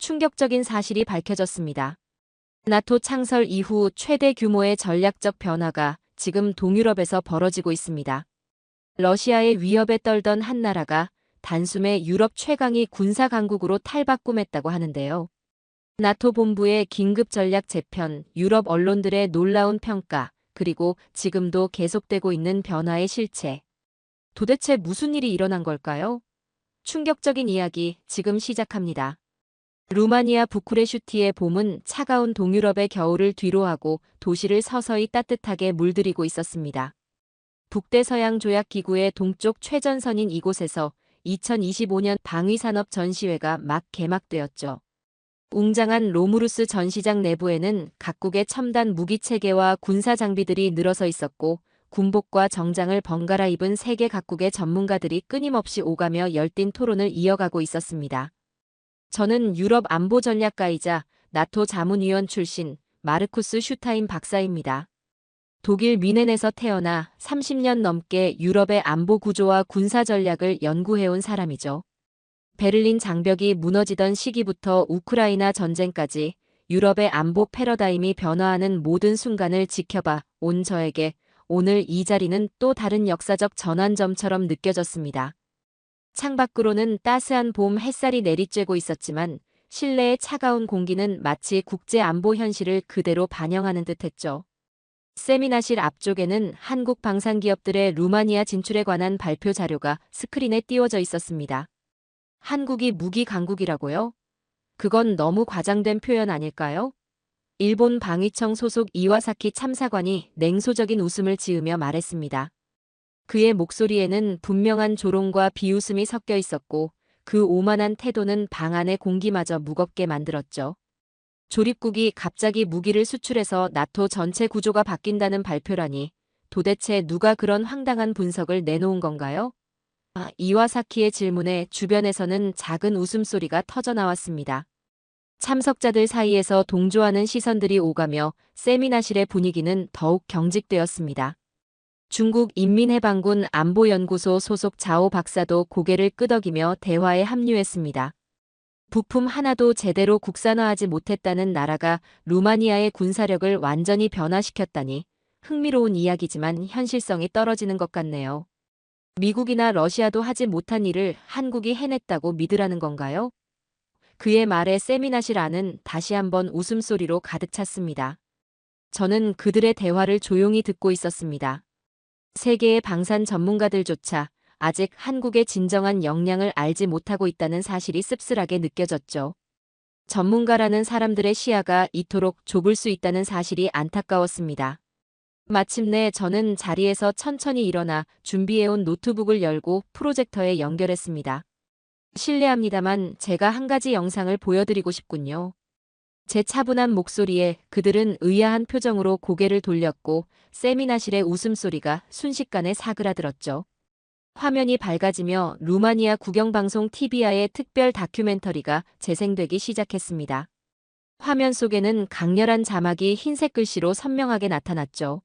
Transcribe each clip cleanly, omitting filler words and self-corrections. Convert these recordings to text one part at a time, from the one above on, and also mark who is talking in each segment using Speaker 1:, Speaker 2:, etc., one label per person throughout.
Speaker 1: 충격적인 사실이 밝혀졌습니다. 나토 창설 이후 최대 규모의 전략적 변화가 지금 동유럽에서 벌어지고 있습니다. 러시아의 위협에 떨던 한 나라가 단숨에 유럽 최강의 군사 강국으로 탈바꿈했다고 하는데요. 나토 본부의 긴급 전략 재편, 유럽 언론들의 놀라운 평가, 그리고 지금도 계속되고 있는 변화의 실체. 도대체 무슨 일이 일어난 걸까요? 충격적인 이야기 지금 시작합니다. 루마니아 부쿠레슈티의 봄은 차가운 동유럽의 겨울을 뒤로하고 도시를 서서히 따뜻하게 물들이고 있었습니다. 북대서양 조약기구의 동쪽 최전선인 이곳에서 2025년 방위산업 전시회가 막 개막되었죠. 웅장한 로무루스 전시장 내부에는 각국의 첨단 무기체계와 군사 장비들이 늘어서 있었고, 군복과 정장을 번갈아 입은 세계 각국의 전문가들이 끊임없이 오가며 열띤 토론을 이어가고 있었습니다. 저는 유럽 안보 전략가이자 나토 자문위원 출신 마르쿠스 슈타인 박사입니다. 독일 뮌헨에서 태어나 30년 넘게 유럽의 안보 구조와 군사 전략을 연구해온 사람이죠. 베를린 장벽이 무너지던 시기부터 우크라이나 전쟁까지 유럽의 안보 패러다임이 변화하는 모든 순간을 지켜봐 온 저에게 오늘 이 자리는 또 다른 역사적 전환점처럼 느껴졌습니다. 창밖으로는 따스한 봄 햇살이 내리쬐고 있었지만 실내의 차가운 공기는 마치 국제 안보 현실을 그대로 반영하는 듯했죠. 세미나실 앞쪽에는 한국 방산기업들의 루마니아 진출에 관한 발표 자료가 스크린에 띄워져 있었습니다. 한국이 무기 강국이라고요? 그건 너무 과장된 표현 아닐까요? 일본 방위청 소속 이와사키 참사관이 냉소적인 웃음을 지으며 말했습니다. 그의 목소리에는 분명한 조롱과 비웃음이 섞여 있었고 그 오만한 태도는 방 안의 공기마저 무겁게 만들었죠. 조립국이 갑자기 무기를 수출해서 나토 전체 구조가 바뀐다는 발표라니 도대체 누가 그런 황당한 분석을 내놓은 건가요? 이와사키의 질문에 주변에서는 작은 웃음소리가 터져나왔습니다. 참석자들 사이에서 동조하는 시선들이 오가며 세미나실의 분위기는 더욱 경직되었습니다. 중국 인민해방군 안보연구소 소속 자오 박사도 고개를 끄덕이며 대화에 합류했습니다. 부품 하나도 제대로 국산화하지 못했다는 나라가 루마니아의 군사력을 완전히 변화시켰다니 흥미로운 이야기지만 현실성이 떨어지는 것 같네요. 미국이나 러시아도 하지 못한 일을 한국이 해냈다고 믿으라는 건가요? 그의 말에 세미나실 안은 다시 한번 웃음소리로 가득 찼습니다. 저는 그들의 대화를 조용히 듣고 있었습니다. 세계의 방산 전문가들조차 아직 한국의 진정한 역량을 알지 못하고 있다는 사실이 씁쓸하게 느껴졌죠. 전문가라는 사람들의 시야가 이토록 좁을 수 있다는 사실이 안타까웠습니다. 마침내 저는 자리에서 천천히 일어나 준비해온 노트북을 열고 프로젝터에 연결했습니다. 실례합니다만 제가 한 가지 영상을 보여드리고 싶군요. 제 차분한 목소리에 그들은 의아한 표정으로 고개를 돌렸고 세미나실의 웃음소리가 순식간에 사그라들었죠. 화면이 밝아지며 루마니아 국영방송 TVI의 특별 다큐멘터리가 재생되기 시작했습니다. 화면 속에는 강렬한 자막이 흰색 글씨로 선명하게 나타났죠.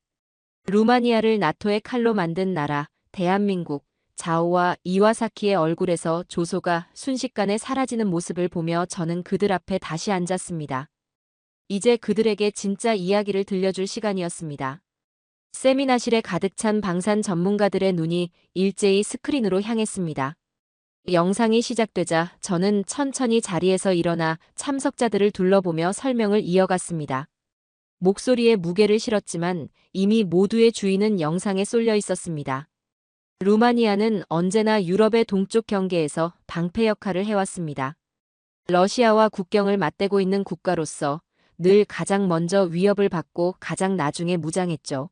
Speaker 1: 루마니아를 나토의 칼로 만든 나라, 대한민국, 자오와 이와사키의 얼굴에서 조소가 순식간에 사라지는 모습을 보며 저는 그들 앞에 다시 앉았습니다. 이제 그들에게 진짜 이야기를 들려줄 시간이었습니다. 세미나실에 가득 찬 방산 전문가들의 눈이 일제히 스크린으로 향했습니다. 영상이 시작되자 저는 천천히 자리에서 일어나 참석자들을 둘러보며 설명을 이어갔습니다. 목소리에 무게를 실었지만 이미 모두의 주의는 영상에 쏠려 있었습니다. 루마니아는 언제나 유럽의 동쪽 경계에서 방패 역할을 해왔습니다. 러시아와 국경을 맞대고 있는 국가로서 늘 가장 먼저 위협을 받고 가장 나중에 무장했죠.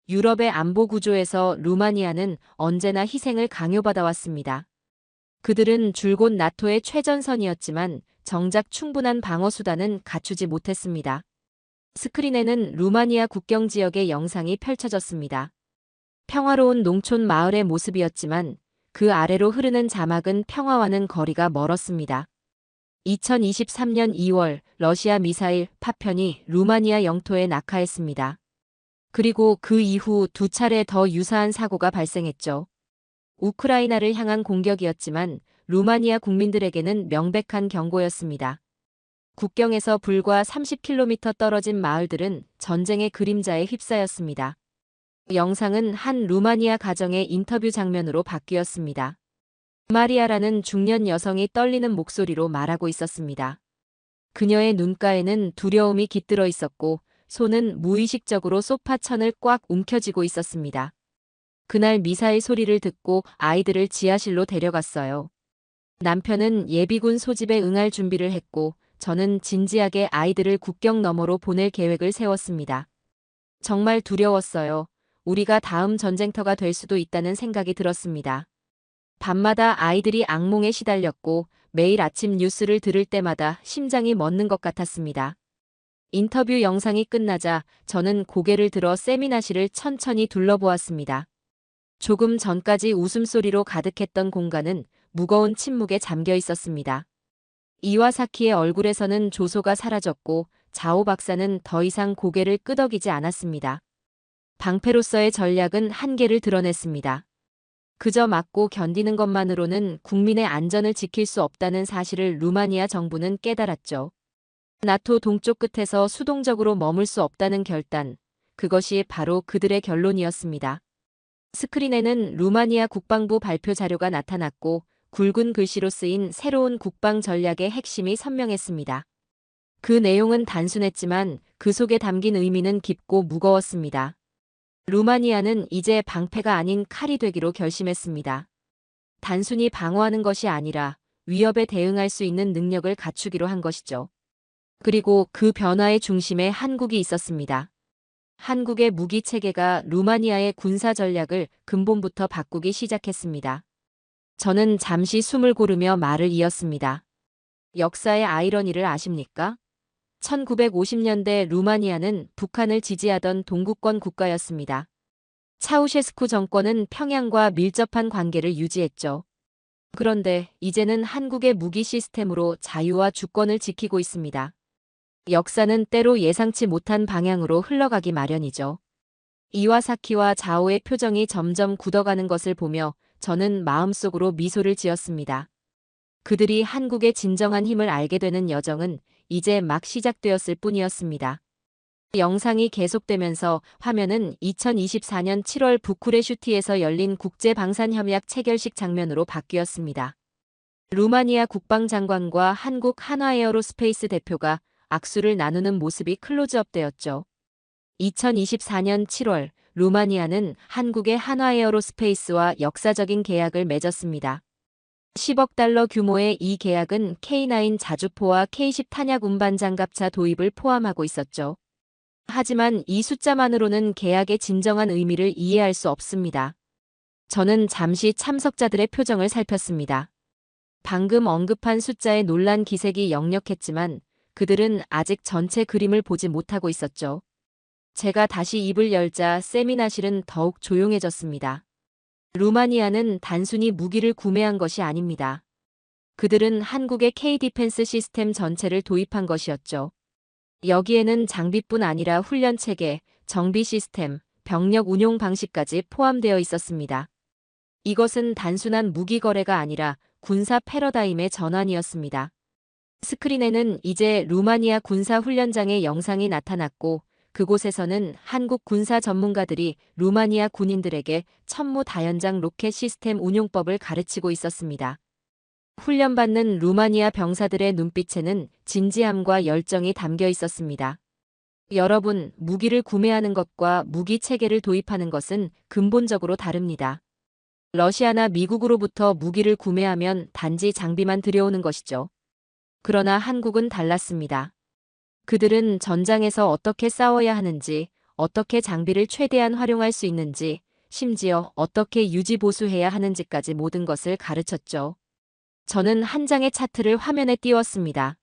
Speaker 1: 유럽의 안보 구조에서 루마니아는 언제나 희생을 강요받아왔습니다. 그들은 줄곧 나토의 최전선이었지만 정작 충분한 방어 수단은 갖추지 못했습니다. 스크린에는 루마니아 국경 지역의 영상이 펼쳐졌습니다. 평화로운 농촌 마을의 모습이었지만 그 아래로 흐르는 자막은 평화와는 거리가 멀었습니다. 2023년 2월 러시아 미사일 파편이 루마니아 영토에 낙하했습니다. 그리고 그 이후 두 차례 더 유사한 사고가 발생했죠. 우크라이나를 향한 공격이었지만 루마니아 국민들에게는 명백한 경고였습니다. 국경에서 불과 30km 떨어진 마을들은 전쟁의 그림자에 휩싸였습니다. 영상은 한 루마니아 가정의 인터뷰 장면으로 바뀌었습니다. 마리아라는 중년 여성이 떨리는 목소리로 말하고 있었습니다. 그녀의 눈가에는 두려움이 깃들어 있었고 손은 무의식적으로 소파 천을 꽉 움켜쥐고 있었습니다. 그날 미사일 소리를 듣고 아이들을 지하실로 데려갔어요. 남편은 예비군 소집에 응할 준비를 했고 저는 진지하게 아이들을 국경 너머로 보낼 계획을 세웠습니다. 정말 두려웠어요. 우리가 다음 전쟁터가 될 수도 있다는 생각이 들었습니다. 밤마다 아이들이 악몽에 시달렸고 매일 아침 뉴스를 들을 때마다 심장이 멎는 것 같았습니다. 인터뷰 영상이 끝나자 저는 고개를 들어 세미나실을 천천히 둘러보았습니다. 조금 전까지 웃음소리로 가득했던 공간은 무거운 침묵에 잠겨 있었습니다. 이와사키의 얼굴에서는 조소가 사라졌고 자오 박사는 더 이상 고개를 끄덕이지 않았습니다. 방패로서의 전략은 한계를 드러냈습니다. 그저 막고 견디는 것만으로는 국민의 안전을 지킬 수 없다는 사실을 루마니아 정부는 깨달았죠. 나토 동쪽 끝에서 수동적으로 머물 수 없다는 결단, 그것이 바로 그들의 결론이었습니다. 스크린에는 루마니아 국방부 발표 자료가 나타났고 굵은 글씨로 쓰인 새로운 국방 전략의 핵심이 선명했습니다. 그 내용은 단순했지만 그 속에 담긴 의미는 깊고 무거웠습니다. 루마니아는 이제 방패가 아닌 칼이 되기로 결심했습니다. 단순히 방어하는 것이 아니라 위협에 대응할 수 있는 능력을 갖추기로 한 것이죠. 그리고 그 변화의 중심에 한국이 있었습니다. 한국의 무기 체계가 루마니아의 군사 전략을 근본부터 바꾸기 시작했습니다. 저는 잠시 숨을 고르며 말을 이었습니다. 역사의 아이러니를 아십니까? 1950년대 루마니아는 북한을 지지하던 동구권 국가였습니다. 차우셰스쿠 정권은 평양과 밀접한 관계를 유지했죠. 그런데 이제는 한국의 무기 시스템으로 자유와 주권을 지키고 있습니다. 역사는 때로 예상치 못한 방향으로 흘러가기 마련이죠. 이와사키와 자오의 표정이 점점 굳어가는 것을 보며 저는 마음속으로 미소를 지었습니다. 그들이 한국의 진정한 힘을 알게 되는 여정은 이제 막 시작되었을 뿐이었습니다. 영상이 계속되면서 화면은 2024년 7월 부쿠레슈티에서 열린 국제방산협약 체결식 장면으로 바뀌었습니다. 루마니아 국방장관과 한국 한화에어로스페이스 대표가 악수를 나누는 모습이 클로즈업되었죠. 2024년 7월 루마니아는 한국의 한화에어로스페이스와 역사적인 계약을 맺었습니다. 10억 달러 규모의 이 계약은 K9 자주포와 K10 탄약 운반 장갑차 도입을 포함하고 있었죠. 하지만 이 숫자만으로는 계약의 진정한 의미를 이해할 수 없습니다. 저는 잠시 참석자들의 표정을 살폈습니다. 방금 언급한 숫자의 놀란 기색이 역력했지만 그들은 아직 전체 그림을 보지 못하고 있었죠. 제가 다시 입을 열자 세미나실은 더욱 조용해졌습니다. 루마니아는 단순히 무기를 구매한 것이 아닙니다. 그들은 한국의 K-디펜스 시스템 전체를 도입한 것이었죠. 여기에는 장비뿐 아니라 훈련 체계, 정비 시스템, 병력 운용 방식까지 포함되어 있었습니다. 이것은 단순한 무기 거래가 아니라 군사 패러다임의 전환이었습니다. 스크린에는 이제 루마니아 군사 훈련장의 영상이 나타났고 그곳에서는 한국 군사 전문가들이 루마니아 군인들에게 천무다연장 로켓 시스템 운용법을 가르치고 있었습니다. 훈련받는 루마니아 병사들의 눈빛에는 진지함과 열정이 담겨 있었습니다. 여러분, 무기를 구매하는 것과 무기 체계를 도입하는 것은 근본적으로 다릅니다. 러시아나 미국으로부터 무기를 구매하면 단지 장비만 들여오는 것이죠. 그러나 한국은 달랐습니다. 그들은 전장에서 어떻게 싸워야 하는지, 어떻게 장비를 최대한 활용할 수 있는지, 심지어 어떻게 유지보수해야 하는지까지 모든 것을 가르쳤죠. 저는 한 장의 차트를 화면에 띄웠습니다.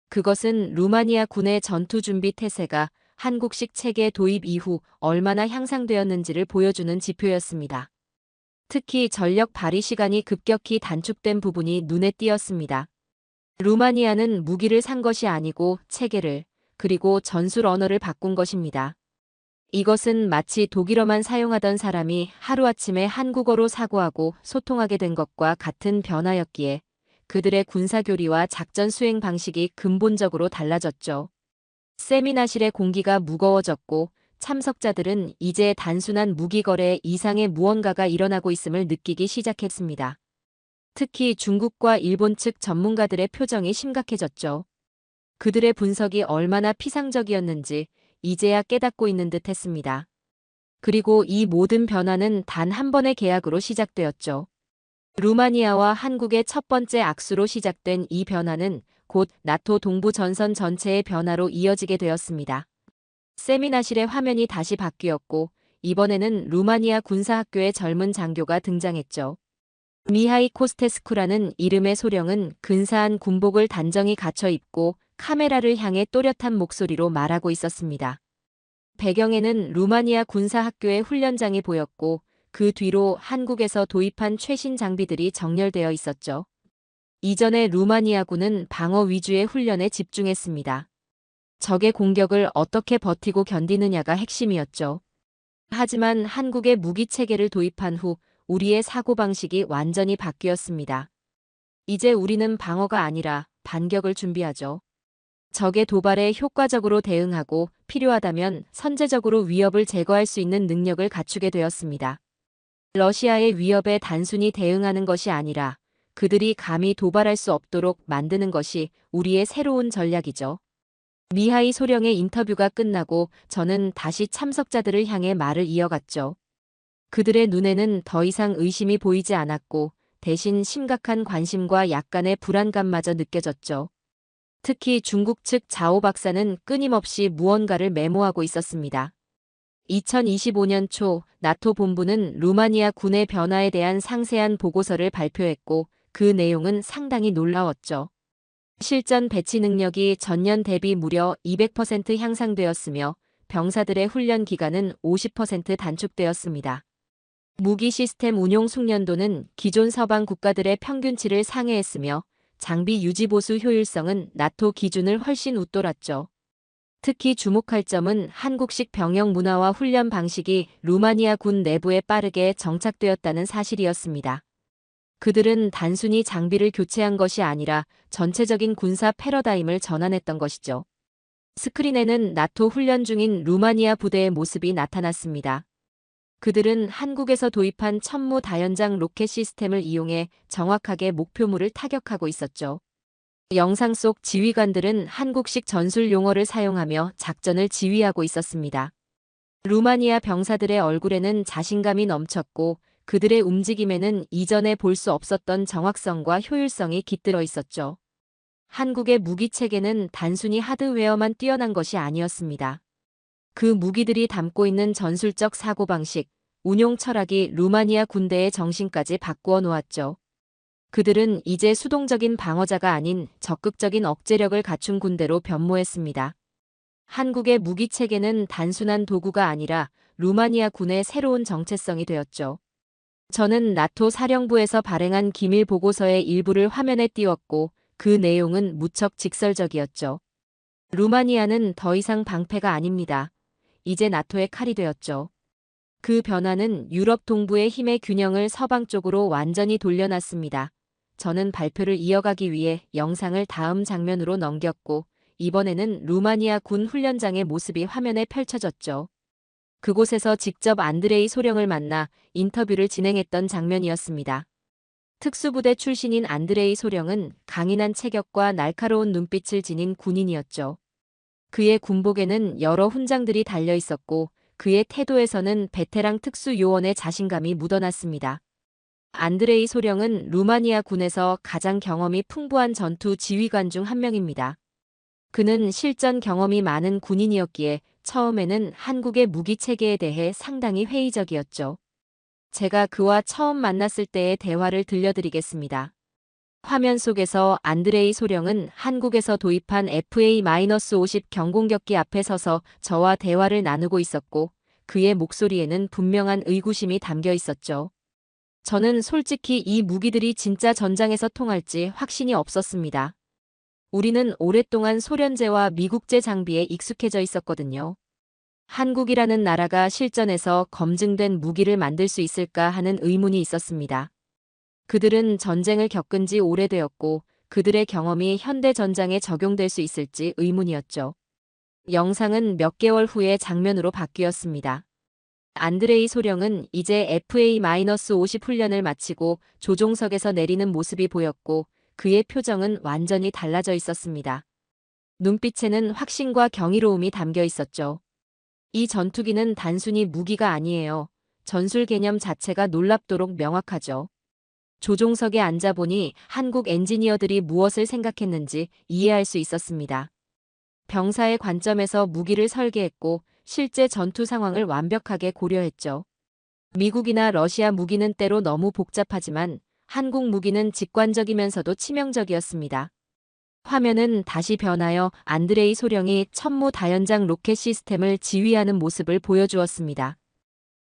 Speaker 1: 그것은 루마니아 군의 전투준비 태세가 한국식 체계 도입 이후 얼마나 향상되었는지를 보여주는 지표였습니다. 특히 전력 발휘 시간이 급격히 단축된 부분이 눈에 띄었습니다. 루마니아는 무기를 산 것이 아니고 체계를, 그리고 전술 언어를 바꾼 것입니다. 이것은 마치 독일어만 사용하던 사람이 하루아침에 한국어로 사고하고 소통하게 된 것과 같은 변화였기에 그들의 군사교리와 작전 수행 방식이 근본적으로 달라졌죠. 세미나실의 공기가 무거워졌고 참석자들은 이제 단순한 무기 거래 이상의 무언가가 일어나고 있음을 느끼기 시작했습니다. 특히 중국과 일본 측 전문가들의 표정이 심각해졌죠. 그들의 분석이 얼마나 피상적이었는지 이제야 깨닫고 있는 듯 했습니다. 그리고 이 모든 변화는 단 한 번의 계약으로 시작되었죠. 루마니아와 한국의 첫 번째 악수로 시작된 이 변화는 곧 나토 동부 전선 전체의 변화로 이어지게 되었습니다. 세미나실의 화면이 다시 바뀌었고 이번에는 루마니아 군사학교의 젊은 장교가 등장했죠. 미하이 코스테스쿠라는 이름의 소령은 근사한 군복을 단정히 갖춰 입고 카메라를 향해 또렷한 목소리로 말하고 있었습니다. 배경에는 루마니아 군사학교의 훈련장이 보였고 그 뒤로 한국에서 도입한 최신 장비들이 정렬되어 있었죠. 이전에 루마니아군은 방어 위주의 훈련에 집중했습니다. 적의 공격을 어떻게 버티고 견디느냐가 핵심이었죠. 하지만 한국의 무기 체계를 도입한 후 우리의 사고방식이 완전히 바뀌었습니다. 이제 우리는 방어가 아니라 반격을 준비하죠. 적의 도발에 효과적으로 대응하고 필요하다면 선제적으로 위협을 제거할 수 있는 능력을 갖추게 되었습니다. 러시아의 위협에 단순히 대응하는 것이 아니라 그들이 감히 도발할 수 없도록 만드는 것이 우리의 새로운 전략이죠. 미하이 소령의 인터뷰가 끝나고 저는 다시 참석자들을 향해 말을 이어갔죠. 그들의 눈에는 더 이상 의심이 보이지 않았고 대신 심각한 관심과 약간의 불안감마저 느껴졌죠. 특히 중국 측 자오 박사는 끊임없이 무언가를 메모하고 있었습니다. 2025년 초 나토 본부는 루마니아 군의 변화에 대한 상세한 보고서를 발표했고 그 내용은 상당히 놀라웠죠. 실전 배치 능력이 전년 대비 무려 200% 향상되었으며 병사들의 훈련 기간은 50% 단축되었습니다. 무기 시스템 운용 숙련도는 기존 서방 국가들의 평균치를 상회했으며 장비 유지 보수 효율성은 나토 기준을 훨씬 웃돌았죠. 특히 주목할 점은 한국식 병영 문화와 훈련 방식이 루마니아 군 내부에 빠르게 정착되었다는 사실이었습니다. 그들은 단순히 장비를 교체한 것이 아니라 전체적인 군사 패러다임을 전환했던 것이죠. 스크린에는 나토 훈련 중인 루마니아 부대의 모습이 나타났습니다. 그들은 한국에서 도입한 천무 다연장 로켓 시스템을 이용해 정확하게 목표물을 타격하고 있었죠. 영상 속 지휘관들은 한국식 전술 용어를 사용하며 작전을 지휘하고 있었습니다. 루마니아 병사들의 얼굴에는 자신감이 넘쳤고 그들의 움직임에는 이전에 볼 수 없었던 정확성과 효율성이 깃들어 있었죠. 한국의 무기 체계는 단순히 하드웨어만 뛰어난 것이 아니었습니다. 그 무기들이 담고 있는 전술적 사고방식, 운용 철학이 루마니아 군대의 정신까지 바꾸어 놓았죠. 그들은 이제 수동적인 방어자가 아닌 적극적인 억제력을 갖춘 군대로 변모했습니다. 한국의 무기 체계는 단순한 도구가 아니라 루마니아 군의 새로운 정체성이 되었죠. 저는 나토 사령부에서 발행한 기밀 보고서의 일부를 화면에 띄웠고 그 내용은 무척 직설적이었죠. 루마니아는 더 이상 방패가 아닙니다. 이제 나토의 칼이 되었죠. 그 변화는 유럽 동부의 힘의 균형을 서방 쪽으로 완전히 돌려놨습니다. 저는 발표를 이어가기 위해 영상을 다음 장면으로 넘겼고 이번에는 루마니아 군 훈련장의 모습이 화면에 펼쳐졌죠. 그곳에서 직접 안드레이 소령을 만나 인터뷰를 진행했던 장면이었습니다. 특수부대 출신인 안드레이 소령은 강인한 체격과 날카로운 눈빛을 지닌 군인이었죠. 그의 군복에는 여러 훈장들이 달려 있었고 그의 태도에서는 베테랑 특수요원의 자신감이 묻어났습니다. 안드레이 소령은 루마니아 군에서 가장 경험이 풍부한 전투 지휘관 중 한 명입니다. 그는 실전 경험이 많은 군인이었기에 처음에는 한국의 무기 체계에 대해 상당히 회의적이었죠. 제가 그와 처음 만났을 때의 대화를 들려드리겠습니다. 화면 속에서 안드레이 소령은 한국에서 도입한 FA-50 경공격기 앞에 서서 저와 대화를 나누고 있었고 그의 목소리에는 분명한 의구심이 담겨 있었죠. 저는 솔직히 이 무기들이 진짜 전장에서 통할지 확신이 없었습니다. 우리는 오랫동안 소련제와 미국제 장비에 익숙해져 있었거든요. 한국이라는 나라가 실전에서 검증된 무기를 만들 수 있을까 하는 의문이 있었습니다. 그들은 전쟁을 겪은 지 오래되었고 그들의 경험이 현대 전장에 적용될 수 있을지 의문이었죠. 영상은 몇 개월 후에 장면으로 바뀌었습니다. 안드레이 소령은 이제 FA-50 훈련을 마치고 조종석에서 내리는 모습이 보였고 그의 표정은 완전히 달라져 있었습니다. 눈빛에는 확신과 경이로움이 담겨 있었죠. 이 전투기는 단순히 무기가 아니에요. 전술 개념 자체가 놀랍도록 명확하죠. 조종석에 앉아보니 한국 엔지니어들이 무엇을 생각했는지 이해할 수 있었습니다. 병사의 관점에서 무기를 설계했고 실제 전투 상황을 완벽하게 고려했죠. 미국이나 러시아 무기는 때로 너무 복잡하지만 한국 무기는 직관적이면서도 치명적이었습니다. 화면은 다시 변하여 안드레이 소령이 천무 다연장 로켓 시스템을 지휘하는 모습을 보여주었습니다.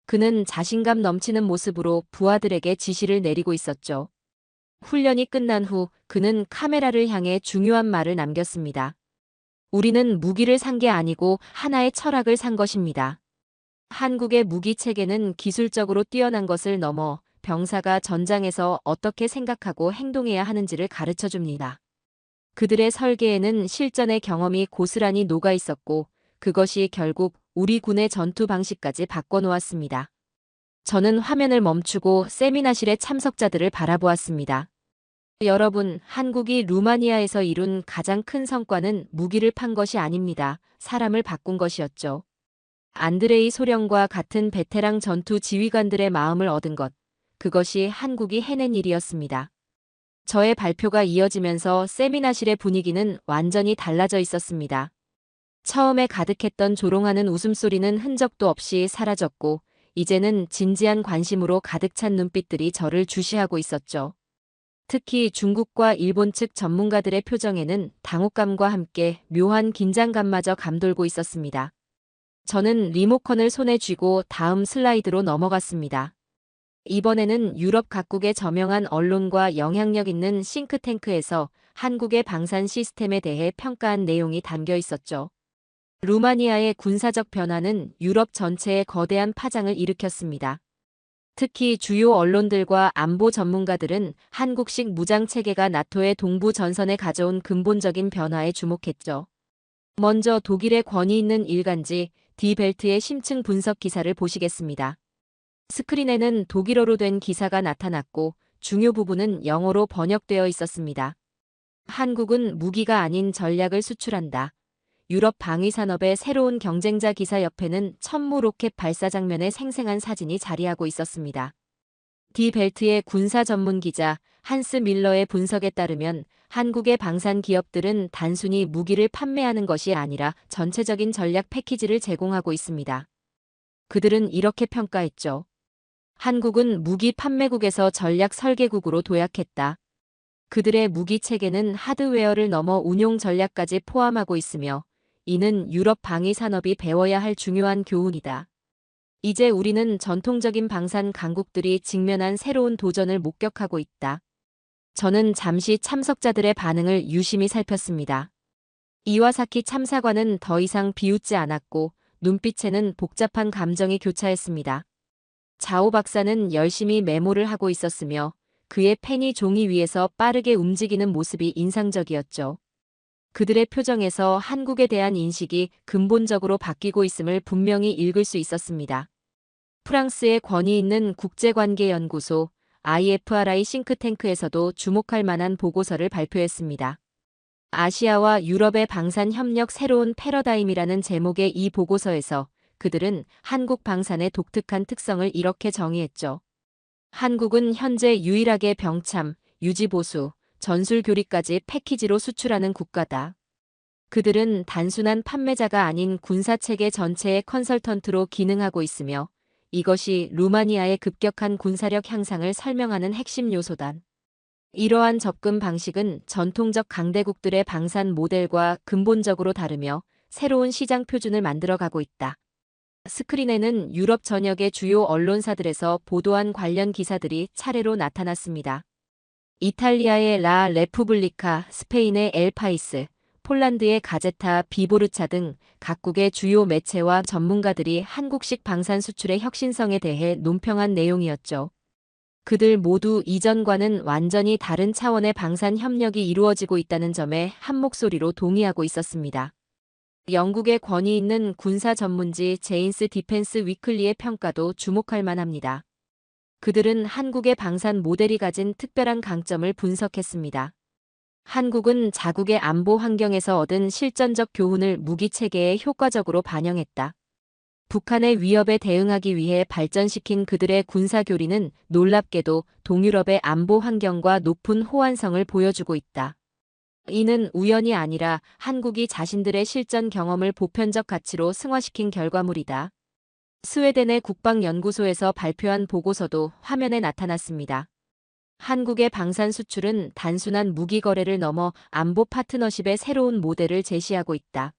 Speaker 1: 그는 자신감 넘치는 모습으로 부하들에게 지시를 내리고 있었죠. 훈련이 끝난 후 그는 카메라를 향해 중요한 말을 남겼습니다. 우리는 무기를 산 게 아니고 하나의 철학을 산 것입니다. 한국의 무기 체계는 기술적으로 뛰어난 것을 넘어 병사가 전장에서 어떻게 생각하고 행동해야 하는지를 가르쳐 줍니다. 그들의 설계에는 실전의 경험이 고스란히 녹아 있었고 그것이 결국 우리 군의 전투 방식까지 바꿔놓았습니다. 저는 화면을 멈추고 세미나실의 참석자들을 바라보았습니다. 여러분, 한국이 루마니아에서 이룬 가장 큰 성과는 무기를 판 것이 아닙니다. 사람을 바꾼 것이었죠. 안드레이 소령과 같은 베테랑 전투 지휘관들의 마음을 얻은 것, 그것이 한국이 해낸 일이었습니다. 저의 발표가 이어지면서 세미나실의 분위기는 완전히 달라져 있었습니다. 처음에 가득했던 조롱하는 웃음소리는 흔적도 없이 사라졌고 이제는 진지한 관심으로 가득 찬 눈빛들이 저를 주시하고 있었죠. 특히 중국과 일본 측 전문가들의 표정에는 당혹감과 함께 묘한 긴장감마저 감돌고 있었습니다. 저는 리모컨을 손에 쥐고 다음 슬라이드로 넘어갔습니다. 이번에는 유럽 각국의 저명한 언론과 영향력 있는 싱크탱크에서 한국의 방산 시스템에 대해 평가한 내용이 담겨 있었죠. 루마니아의 군사적 변화는 유럽 전체에 거대한 파장을 일으켰습니다. 특히 주요 언론들과 안보 전문가들은 한국식 무장체계가 나토의 동부 전선에 가져온 근본적인 변화에 주목했죠. 먼저 독일의 권위 있는 일간지 디 벨트의 심층 분석 기사를 보시겠습니다. 스크린에는 독일어로 된 기사가 나타났고 중요 부분은 영어로 번역되어 있었습니다. 한국은 무기가 아닌 전략을 수출한다. 유럽 방위산업의 새로운 경쟁자 기사 옆에는 천무 로켓 발사 장면의 생생한 사진이 자리하고 있었습니다. 디 벨트의 군사 전문 기자 한스 밀러의 분석에 따르면 한국의 방산 기업들은 단순히 무기를 판매하는 것이 아니라 전체적인 전략 패키지를 제공하고 있습니다. 그들은 이렇게 평가했죠. 한국은 무기 판매국에서 전략 설계국으로 도약했다. 그들의 무기 체계는 하드웨어를 넘어 운용 전략까지 포함하고 있으며 이는 유럽 방위 산업이 배워야 할 중요한 교훈이다. 이제 우리는 전통적인 방산 강국들이 직면한 새로운 도전을 목격하고 있다. 저는 잠시 참석자들의 반응을 유심히 살폈습니다. 이와사키 참사관은 더 이상 비웃지 않았고 눈빛에는 복잡한 감정이 교차했습니다. 자오 박사는 열심히 메모를 하고 있었으며 그의 펜이 종이 위에서 빠르게 움직이는 모습이 인상적이었죠. 그들의 표정에서 한국에 대한 인식이 근본적으로 바뀌고 있음을 분명히 읽을 수 있었습니다. 프랑스의 권위 있는 국제관계연구소 IFRI 싱크탱크에서도 주목할 만한 보고서를 발표했습니다. 아시아와 유럽의 방산 협력 새로운 패러다임이라는 제목의 이 보고서에서 그들은 한국 방산의 독특한 특성을 이렇게 정의했죠. 한국은 현재 유일하게 병참, 유지보수, 전술교리까지 패키지로 수출하는 국가다. 그들은 단순한 판매자가 아닌 군사체계 전체의 컨설턴트로 기능하고 있으며 이것이 루마니아의 급격한 군사력 향상을 설명하는 핵심 요소다. 이러한 접근 방식은 전통적 강대국들의 방산 모델과 근본적으로 다르며 새로운 시장 표준을 만들어가고 있다. 스크린에는 유럽 전역의 주요 언론사들에서 보도한 관련 기사들이 차례로 나타났습니다. 이탈리아의 라 레푸블리카, 스페인의 엘 파이스, 폴란드의 가제타 비보르차 등 각국의 주요 매체와 전문가들이 한국식 방산 수출의 혁신성에 대해 논평한 내용이었죠. 그들 모두 이전과는 완전히 다른 차원의 방산 협력이 이루어지고 있다는 점에 한 목소리로 동의하고 있었습니다. 영국의 권위 있는 군사 전문지 제인스 디펜스 위클리의 평가도 주목할 만합니다. 그들은 한국의 방산 모델이 가진 특별한 강점을 분석했습니다. 한국은 자국의 안보 환경에서 얻은 실전적 교훈을 무기 체계에 효과적으로 반영했다. 북한의 위협에 대응하기 위해 발전시킨 그들의 군사 교리는 놀랍게도 동유럽의 안보 환경과 높은 호환성을 보여주고 있다. 이는 우연이 아니라 한국이 자신들의 실전 경험을 보편적 가치로 승화시킨 결과물이다. 스웨덴의 국방연구소에서 발표한 보고서도 화면에 나타났습니다. 한국의 방산 수출은 단순한 무기 거래를 넘어 안보 파트너십의 새로운 모델을 제시하고 있다.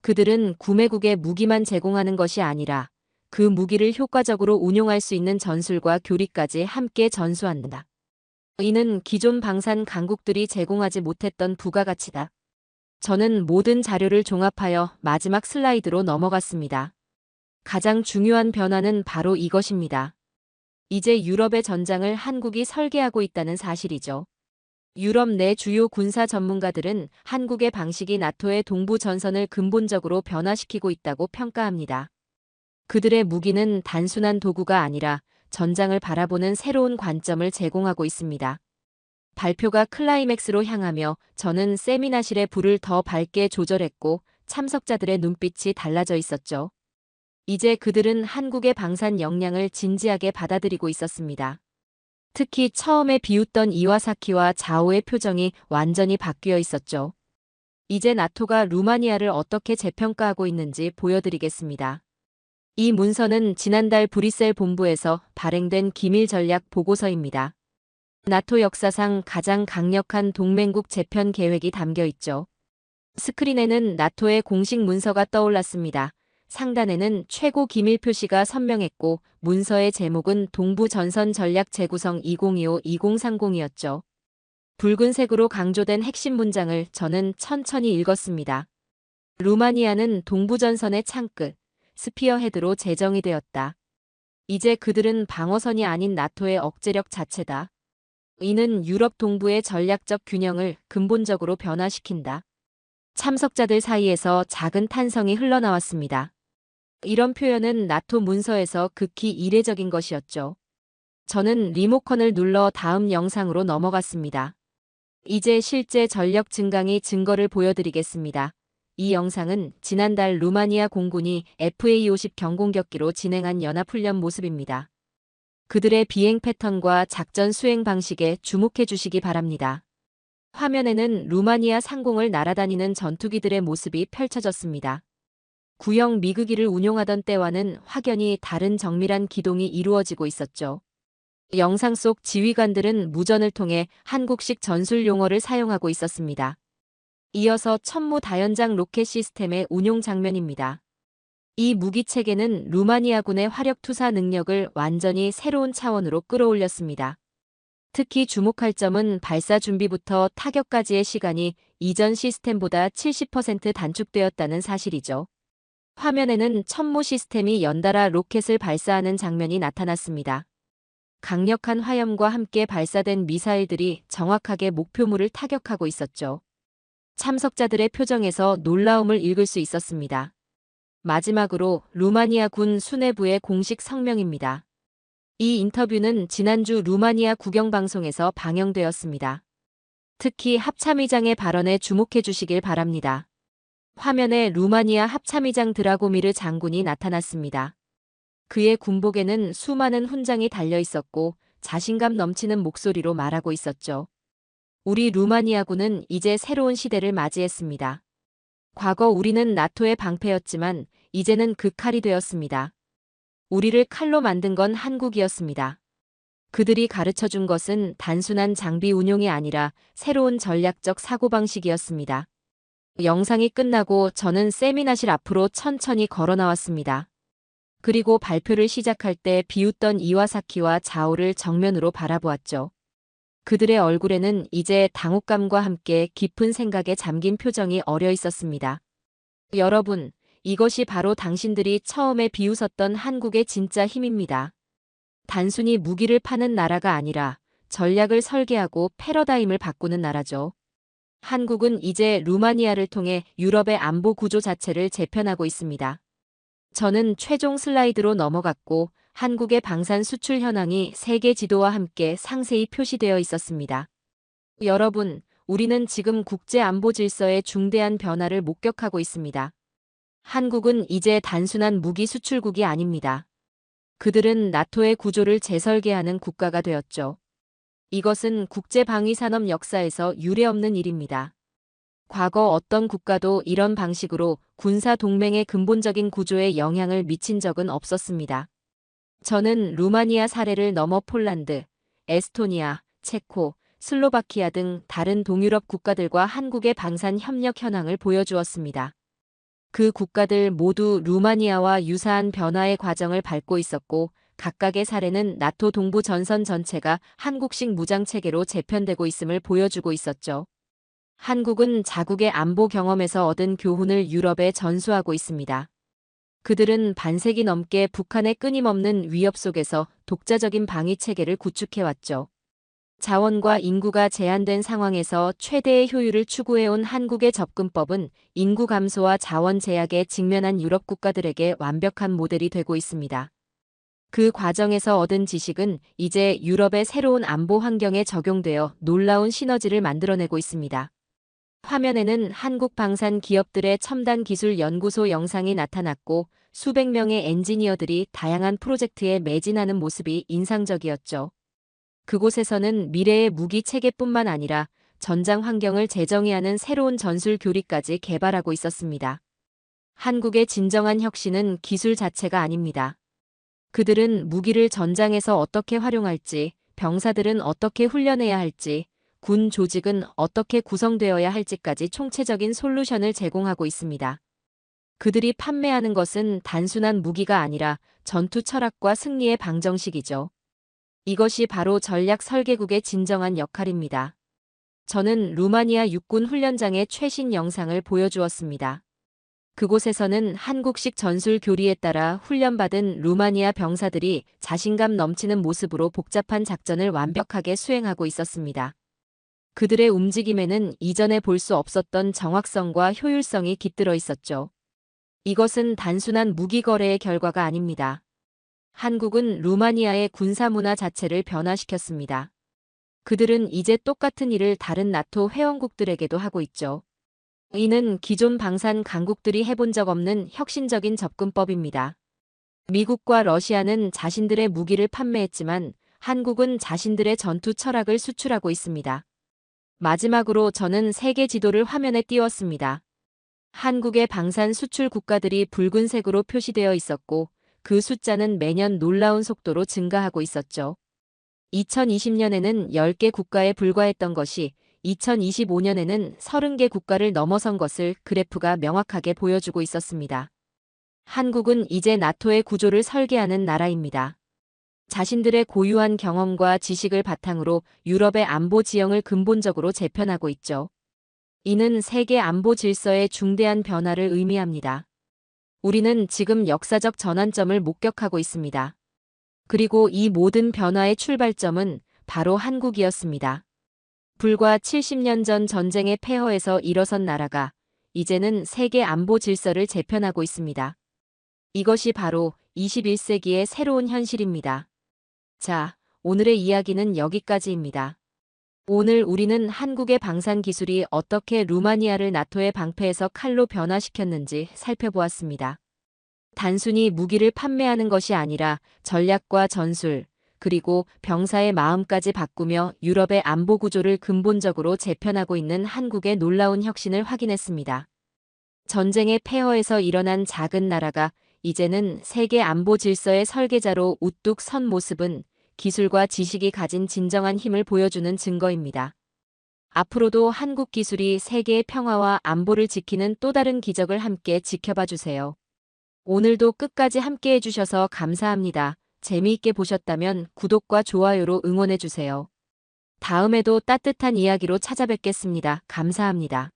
Speaker 1: 그들은 구매국에 무기만 제공하는 것이 아니라 그 무기를 효과적으로 운용할 수 있는 전술과 교리까지 함께 전수한다. 이는 기존 방산 강국들이 제공하지 못했던 부가가치다. 저는 모든 자료를 종합하여 마지막 슬라이드로 넘어갔습니다. 가장 중요한 변화는 바로 이것입니다. 이제 유럽의 전장을 한국이 설계하고 있다는 사실이죠. 유럽 내 주요 군사 전문가들은 한국의 방식이 나토의 동부 전선을 근본적으로 변화시키고 있다고 평가합니다. 그들의 무기는 단순한 도구가 아니라 전장을 바라보는 새로운 관점을 제공하고 있습니다. 발표가 클라이맥스로 향하며 저는 세미나실의 불을 더 밝게 조절했고 참석자들의 눈빛이 달라져 있었죠. 이제 그들은 한국의 방산 역량을 진지하게 받아들이고 있었습니다. 특히 처음에 비웃던 이와사키와 자오의 표정이 완전히 바뀌어 있었죠. 이제 나토가 루마니아를 어떻게 재평가하고 있는지 보여드리겠습니다. 이 문서는 지난달 브뤼셀 본부에서 발행된 기밀 전략 보고서입니다. 나토 역사상 가장 강력한 동맹국 재편 계획이 담겨 있죠. 스크린에는 나토의 공식 문서가 떠올랐습니다. 상단에는 최고 기밀 표시가 선명했고 문서의 제목은 동부 전선 전략 재구성 2025-2030이었죠. 붉은색으로 강조된 핵심 문장을 저는 천천히 읽었습니다. 루마니아는 동부 전선의 창끝, 스피어헤드로 제정이 되었다. 이제 그들은 방어선이 아닌 나토의 억제력 자체다. 이는 유럽 동부의 전략적 균형을 근본적으로 변화시킨다. 참석자들 사이에서 작은 탄성이 흘러나왔습니다. 이런 표현은 나토 문서에서 극히 이례적인 것이었죠. 저는 리모컨을 눌러 다음 영상으로 넘어갔습니다. 이제 실제 전력 증강의 증거를 보여드리겠습니다. 이 영상은 지난달 루마니아 공군이 FA-50 경공격기로 진행한 연합훈련 모습입니다. 그들의 비행 패턴과 작전 수행 방식에 주목해 주시기 바랍니다. 화면에는 루마니아 상공을 날아다니는 전투기들의 모습이 펼쳐졌습니다. 구형 미그기를 운용하던 때와는 확연히 다른 정밀한 기동이 이루어지고 있었죠. 영상 속 지휘관들은 무전을 통해 한국식 전술 용어를 사용하고 있었습니다. 이어서 천무 다연장 로켓 시스템의 운용 장면입니다. 이 무기 체계는 루마니아군의 화력 투사 능력을 완전히 새로운 차원으로 끌어올렸습니다. 특히 주목할 점은 발사 준비부터 타격까지의 시간이 이전 시스템보다 70% 단축되었다는 사실이죠. 화면에는 천무 시스템이 연달아 로켓을 발사하는 장면이 나타났습니다. 강력한 화염과 함께 발사된 미사일들이 정확하게 목표물을 타격하고 있었죠. 참석자들의 표정에서 놀라움을 읽을 수 있었습니다. 마지막으로 루마니아 군 수뇌부의 공식 성명입니다. 이 인터뷰는 지난주 루마니아 국영방송에서 방영되었습니다. 특히 합참의장의 발언에 주목해 주시길 바랍니다. 화면에 루마니아 합참의장 드라고미르 장군이 나타났습니다. 그의 군복에는 수많은 훈장이 달려 있었고 자신감 넘치는 목소리로 말하고 있었죠. 우리 루마니아군은 이제 새로운 시대를 맞이했습니다. 과거 우리는 나토의 방패였지만 이제는 그 칼이 되었습니다. 우리를 칼로 만든 건 한국이었습니다. 그들이 가르쳐준 것은 단순한 장비 운용이 아니라 새로운 전략적 사고방식이었습니다. 영상이 끝나고 저는 세미나실 앞으로 천천히 걸어 나왔습니다. 그리고 발표를 시작할 때 비웃던 이와사키와 자오를 정면으로 바라보았죠. 그들의 얼굴에는 이제 당혹감과 함께 깊은 생각에 잠긴 표정이 어려 있었습니다. 여러분, 이것이 바로 당신들이 처음에 비웃었던 한국의 진짜 힘입니다. 단순히 무기를 파는 나라가 아니라 전략을 설계하고 패러다임을 바꾸는 나라죠. 한국은 이제 루마니아를 통해 유럽의 안보 구조 자체를 재편하고 있습니다. 저는 최종 슬라이드로 넘어갔고 한국의 방산 수출 현황이 세계 지도와 함께 상세히 표시되어 있었습니다. 여러분, 우리는 지금 국제 안보 질서의 중대한 변화를 목격하고 있습니다. 한국은 이제 단순한 무기 수출국이 아닙니다. 그들은 나토의 구조를 재설계하는 국가가 되었죠. 이것은 국제 방위 산업 역사에서 유례없는 일입니다. 과거 어떤 국가도 이런 방식으로 군사 동맹의 근본적인 구조에 영향을 미친 적은 없었습니다. 저는 루마니아 사례를 넘어 폴란드, 에스토니아, 체코, 슬로바키아 등 다른 동유럽 국가들과 한국의 방산 협력 현황을 보여주었습니다. 그 국가들 모두 루마니아와 유사한 변화의 과정을 밟고 있었고 각각의 사례는 나토 동부 전선 전체가 한국식 무장체계로 재편되고 있음을 보여주고 있었죠. 한국은 자국의 안보 경험에서 얻은 교훈을 유럽에 전수하고 있습니다. 그들은 반세기 넘게 북한의 끊임없는 위협 속에서 독자적인 방위 체계를 구축해왔죠. 자원과 인구가 제한된 상황에서 최대의 효율을 추구해온 한국의 접근법은 인구 감소와 자원 제약에 직면한 유럽 국가들에게 완벽한 모델이 되고 있습니다. 그 과정에서 얻은 지식은 이제 유럽의 새로운 안보 환경에 적용되어 놀라운 시너지를 만들어내고 있습니다. 화면에는 한국 방산 기업들의 첨단 기술 연구소 영상이 나타났고 수백 명의 엔지니어들이 다양한 프로젝트에 매진하는 모습이 인상적이었죠. 그곳에서는 미래의 무기 체계뿐만 아니라 전장 환경을 재정의하는 새로운 전술 교리까지 개발하고 있었습니다. 한국의 진정한 혁신은 기술 자체가 아닙니다. 그들은 무기를 전장에서 어떻게 활용할지, 병사들은 어떻게 훈련해야 할지, 군 조직은 어떻게 구성되어야 할지까지 총체적인 솔루션을 제공하고 있습니다. 그들이 판매하는 것은 단순한 무기가 아니라 전투 철학과 승리의 방정식이죠. 이것이 바로 전략 설계국의 진정한 역할입니다. 저는 루마니아 육군 훈련장의 최신 영상을 보여주었습니다. 그곳에서는 한국식 전술 교리에 따라 훈련받은 루마니아 병사들이 자신감 넘치는 모습으로 복잡한 작전을 완벽하게 수행하고 있었습니다. 그들의 움직임에는 이전에 볼 수 없었던 정확성과 효율성이 깃들어 있었죠. 이것은 단순한 무기 거래의 결과가 아닙니다. 한국은 루마니아의 군사 문화 자체를 변화시켰습니다. 그들은 이제 똑같은 일을 다른 나토 회원국들에게도 하고 있죠. 이는 기존 방산 강국들이 해본 적 없는 혁신적인 접근법입니다. 미국과 러시아는 자신들의 무기를 판매했지만 한국은 자신들의 전투 철학을 수출하고 있습니다. 마지막으로 저는 세계 지도를 화면에 띄웠습니다. 한국의 방산 수출 국가들이 붉은색으로 표시되어 있었고 그 숫자는 매년 놀라운 속도로 증가하고 있었죠. 2020년에는 10개 국가에 불과했던 것이 2025년에는 30개 국가를 넘어선 것을 그래프가 명확하게 보여주고 있었습니다. 한국은 이제 나토의 구조를 설계하는 나라입니다. 자신들의 고유한 경험과 지식을 바탕으로 유럽의 안보 지형을 근본적으로 재편하고 있죠. 이는 세계 안보 질서의 중대한 변화를 의미합니다. 우리는 지금 역사적 전환점을 목격하고 있습니다. 그리고 이 모든 변화의 출발점은 바로 한국이었습니다. 불과 70년 전 전쟁의 폐허에서 일어선 나라가 이제는 세계 안보 질서를 재편하고 있습니다. 이것이 바로 21세기의 새로운 현실입니다. 자, 오늘의 이야기는 여기까지입니다. 오늘 우리는 한국의 방산 기술이 어떻게 루마니아를 나토의 방패에서 칼로 변화시켰는지 살펴보았습니다. 단순히 무기를 판매하는 것이 아니라 전략과 전술, 그리고 병사의 마음까지 바꾸며 유럽의 안보 구조를 근본적으로 재편하고 있는 한국의 놀라운 혁신을 확인했습니다. 전쟁의 폐허에서 일어난 작은 나라가 이제는 세계 안보 질서의 설계자로 우뚝 선 모습은 기술과 지식이 가진 진정한 힘을 보여주는 증거입니다. 앞으로도 한국 기술이 세계의 평화와 안보를 지키는 또 다른 기적을 함께 지켜봐 주세요. 오늘도 끝까지 함께 해주셔서 감사합니다. 재미있게 보셨다면 구독과 좋아요로 응원해주세요. 다음에도 따뜻한 이야기로 찾아뵙겠습니다. 감사합니다.